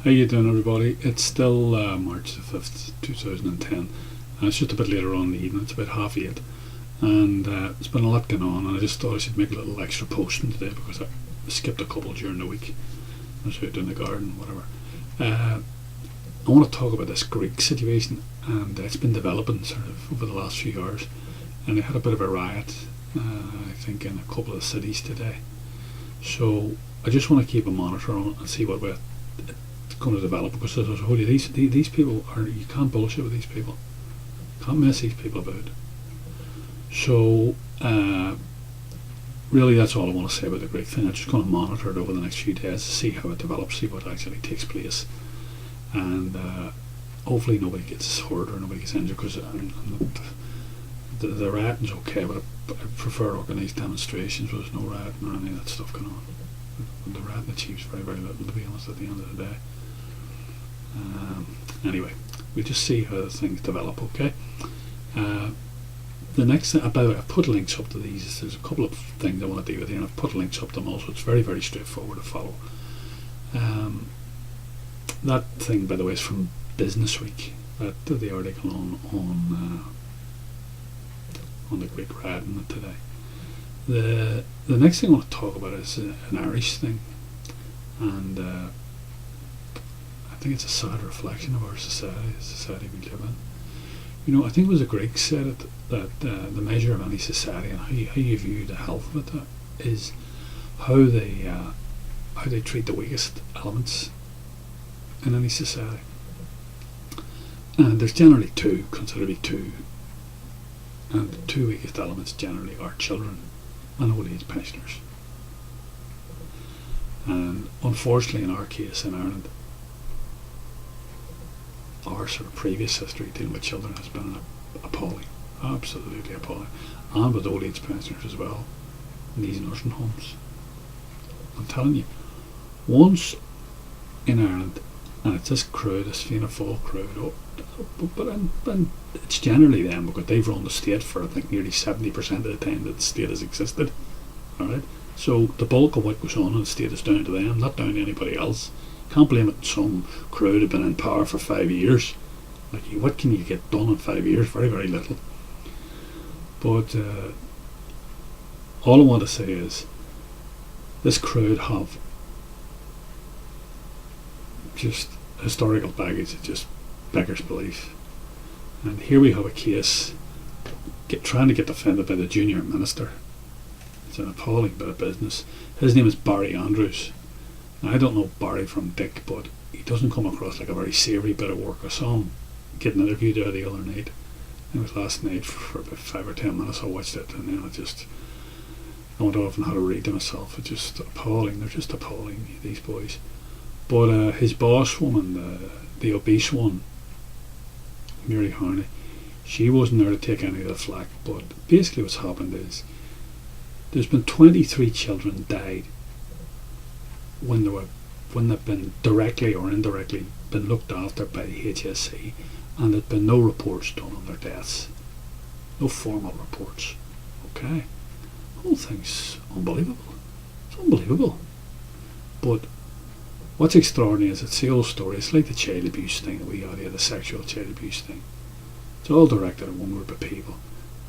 How you doing, everybody? It's still March the 5th, 2010, and it's just a bit later on in the evening. It's about 8:30, and there's been a lot going on, and I just thought I should make a little extra posting today because I skipped a couple during the week. I was out in the garden, whatever. I want to talk about this Greek situation, and it's been developing sort of over the last few hours, and they had a bit of a riot, I think, in a couple of cities today. So I just want to keep a monitor on it and see what way it's going to develop, because as I told you, these people are, you can't bullshit with these people, can't mess these people about. So really that's all I want to say about the Greek thing. I'm just going to monitor it over the next few days to see how it develops, see what actually takes place, and hopefully nobody gets hurt or nobody gets injured, because the rioting's okay, but I prefer organised demonstrations where there's no rioting or any of that stuff going on. The rioting achieves very, very little, to be honest, at the end of the day. Anyway, we'll just see how things develop, okay? The next thing, by the way, I've put links up to these. There's a couple of things I want to deal with here, and I've put links up to them also. It's very, very straightforward to follow. That thing, by the way, is from Business Week. The article on the Greek rioting today. The next thing I want to talk about is an Irish thing, and I think it's a sad reflection of our society, the society we live in. You know, I think it was the Greeks said it, that the measure of any society and how you view the health of it is how they treat the weakest elements in any society. And there's generally considered to be two, and the two weakest elements generally are children and old age pensioners. And unfortunately, in our case in Ireland, our sort of previous history dealing with children has been appalling, absolutely appalling, and with old age pensioners as well, in these nursing homes. I'm telling you, once in Ireland, and it's this crew, this Fianna Fáil crew, but it's generally them, because they've run the state for, I think, nearly 70% of the time that the state has existed. Alright? So the bulk of what goes on in the state is down to them, not down to anybody else. Can't blame it on some crew that have been in power for 5 years. Like, what can you get done in 5 years? Very, very little. But all I want to say is this crowd have just historical baggage that just beggars belief. And here we have a case trying to get defended by the junior minister. It's an appalling bit of business. His name is Barry Andrews. Now, I don't know Barry from Dick, but he doesn't come across like a very savoury bit of work. I saw him get an interview there the other night. It was last night for about 5 or 10 minutes. I watched it, and then I went off and had a read to myself. It's just appalling. They're just appalling, these boys. But his boss woman, the obese one, Mary Harney, she wasn't there to take any of the flack. But basically what's happened is there's been 23 children died when they've been directly or indirectly been looked after by the HSE, and there's been no reports done on their deaths. No formal reports. Okay? The whole thing's unbelievable. It's unbelievable. But what's extraordinary is it's the old story. It's like the child abuse thing that we had here, the sexual child abuse thing. It's all directed at one group of people.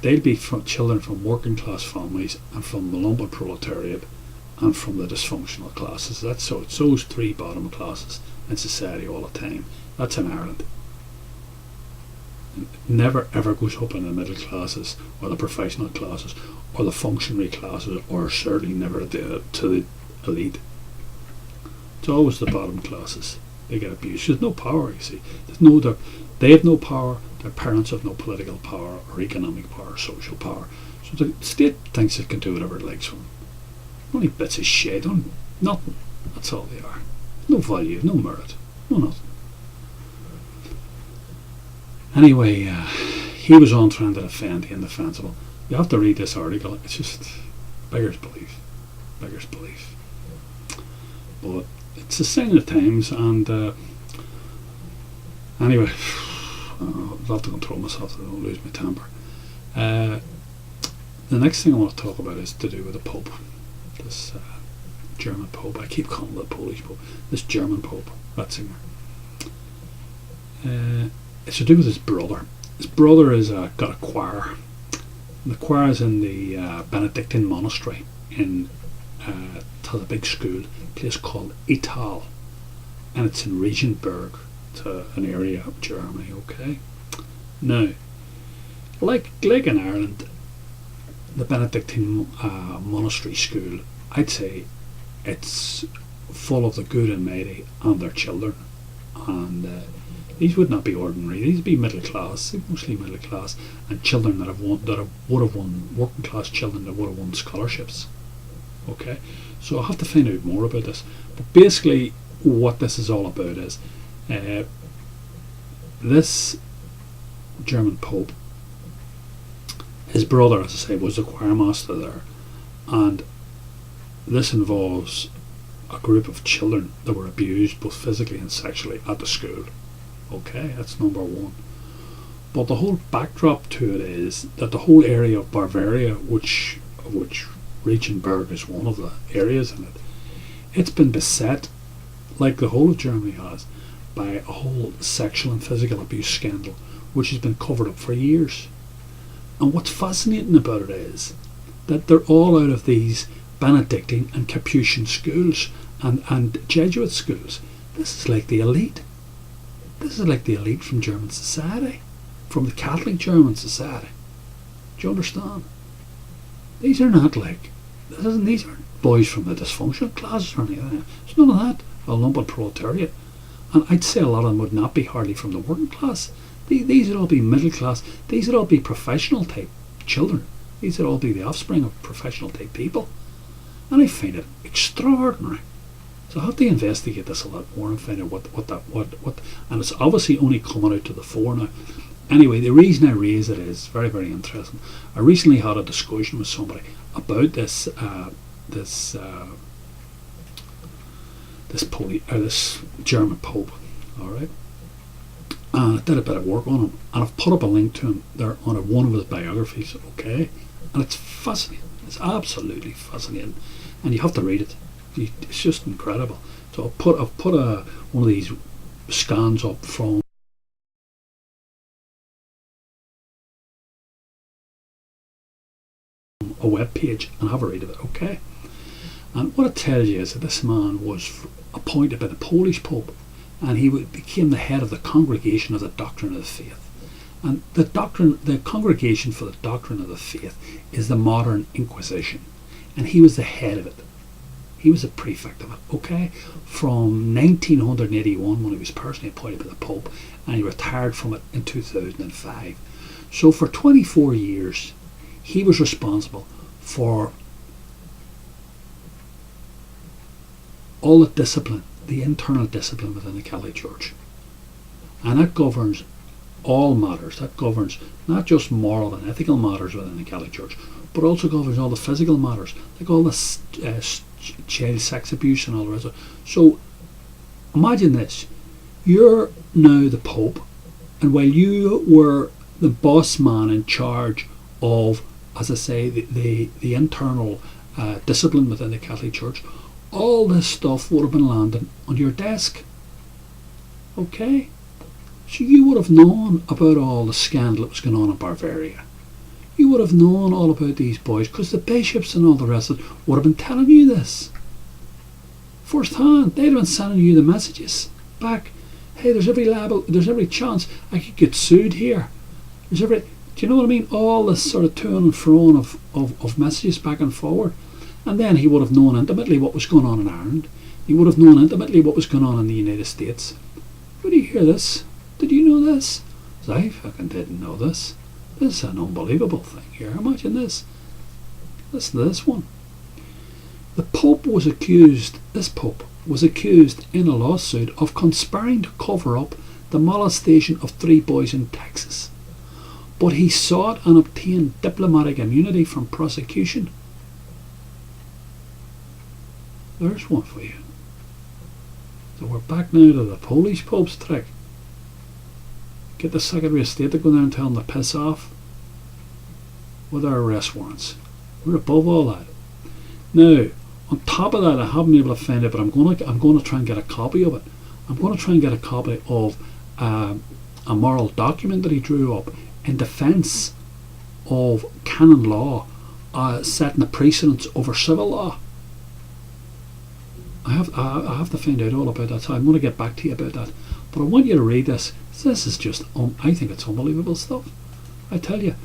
They'll be from children from working class families and from the lumpen proletariat and from the dysfunctional classes. It's those three bottom classes in society all the time. That's in Ireland. It never ever goes up in the middle classes or the professional classes or the functionary classes, or certainly never to the elite. It's always the bottom classes. They get abused. There's no power, you see. They have no power. Their parents have no political power or economic power or social power. So the state thinks it can do whatever it likes from them. Only bits of shit, nothing. That's all they are. No value, no merit, no nothing. Anyway, he was on trying to defend the indefensible. You have to read this article. It's just beggars belief. Beggars belief. But it's a sign of the times, and anyway, I'll have to control myself so I don't lose my temper. The next thing I want to talk about is to do with the Pope. This German Pope. I keep calling it the Polish Pope. This German Pope, Ratzinger. It's to do with his brother. His brother is got a choir. And the choir is in the Benedictine monastery in has a big school, a place called Ital, and it's in Regensburg, to an area of Germany. Okay. Now, like in Ireland, the Benedictine monastery school, I'd say it's full of the good and mighty and their children, and these would not be ordinary. These would be middle class, mostly middle class, and children that would have won working class children that would have won scholarships. Okay, so I'll have to find out more about this. But basically, what this is all about is this German Pope. His brother, as I say, was the choir master there, and this involves a group of children that were abused both physically and sexually at the school. Okay, that's number one. But the whole backdrop to it is that the whole area of Bavaria, of which Regensburg is one of the areas in it, it's been beset, like the whole of Germany has, by a whole sexual and physical abuse scandal, which has been covered up for years. And what's fascinating about it is that they're all out of these Benedictine and Capuchin schools and Jesuit schools. This is like the elite. This is like the elite from German society, from the Catholic German society. Do you understand? These are not like, these aren't boys from the dysfunctional classes or anything. There's none of that. A lumpen proletariat. And I'd say a lot of them would not be hardly from the working class. These would all be middle class. These would all be professional type children. These would all be the offspring of professional type people. And I find it extraordinary. So I have to investigate this a lot more and find out what and it's obviously only coming out to the fore now. Anyway, the reason I raise it is very, very interesting. I recently had a discussion with somebody about this German Pope, all right, and I did a bit of work on him, and I've put up a link to him there on one of his biographies, okay, and it's fascinating. It's absolutely fascinating, and you have to read it. It's just incredible. So I've put one of these scans up from a web page and have a read of it, okay? And what it tells you is that this man was appointed by the Polish Pope, and he became the head of the Congregation of the Doctrine of the Faith. And the Congregation for the Doctrine of the Faith is the modern Inquisition, and he was the head of it. He was a prefect of it, okay? From 1981, when he was personally appointed by the Pope, and he retired from it in 2005. So for 24 years, he was responsible for all the discipline, the internal discipline within the Catholic Church. And that governs all matters. That governs not just moral and ethical matters within the Catholic Church, but also governs all the physical matters, like all the child sex abuse and all the rest of it. So imagine this. You're now the Pope, and while you were the boss man in charge of, as I say, the internal discipline within the Catholic Church, all this stuff would have been landing on your desk. Okay? So you would have known about all the scandal that was going on in Bavaria. You would have known all about these boys, because the bishops and all the rest of it would have been telling you this first hand. They'd have been sending you the messages back. Hey, there's every chance I could get sued here. Do you know what I mean? All this sort of to and fro of messages back and forward. And then he would have known intimately what was going on in Ireland. He would have known intimately what was going on in the United States. Did you hear this? Did you know this? I fucking didn't know this. This is an unbelievable thing here. Imagine this. Listen to this one. This Pope was accused in a lawsuit of conspiring to cover up the molestation of 3 boys in Texas. But he sought and obtained diplomatic immunity from prosecution. There's one for you. So we're back now to the Polish Pope's trick. Get the Secretary of State to go there and tell them to piss off with our arrest warrants. We're above all that. Now, On top of that, I haven't been able to find it, but I'm going to try and get a copy of it. I'm going to try and get a copy of a moral document that he drew up in defence of canon law, setting the precedence over civil law. I have to find out all about that, so I'm going to get back to you about that. But I want you to read this. This is just, I think it's unbelievable stuff. I tell you,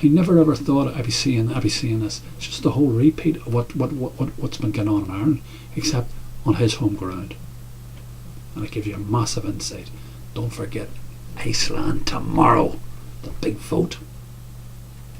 I never ever thought I'd be seeing this. It's just a whole repeat of what's been going on in Ireland, except on his home ground. And it gives you a massive insight. Don't forget, Iceland tomorrow, the big vote.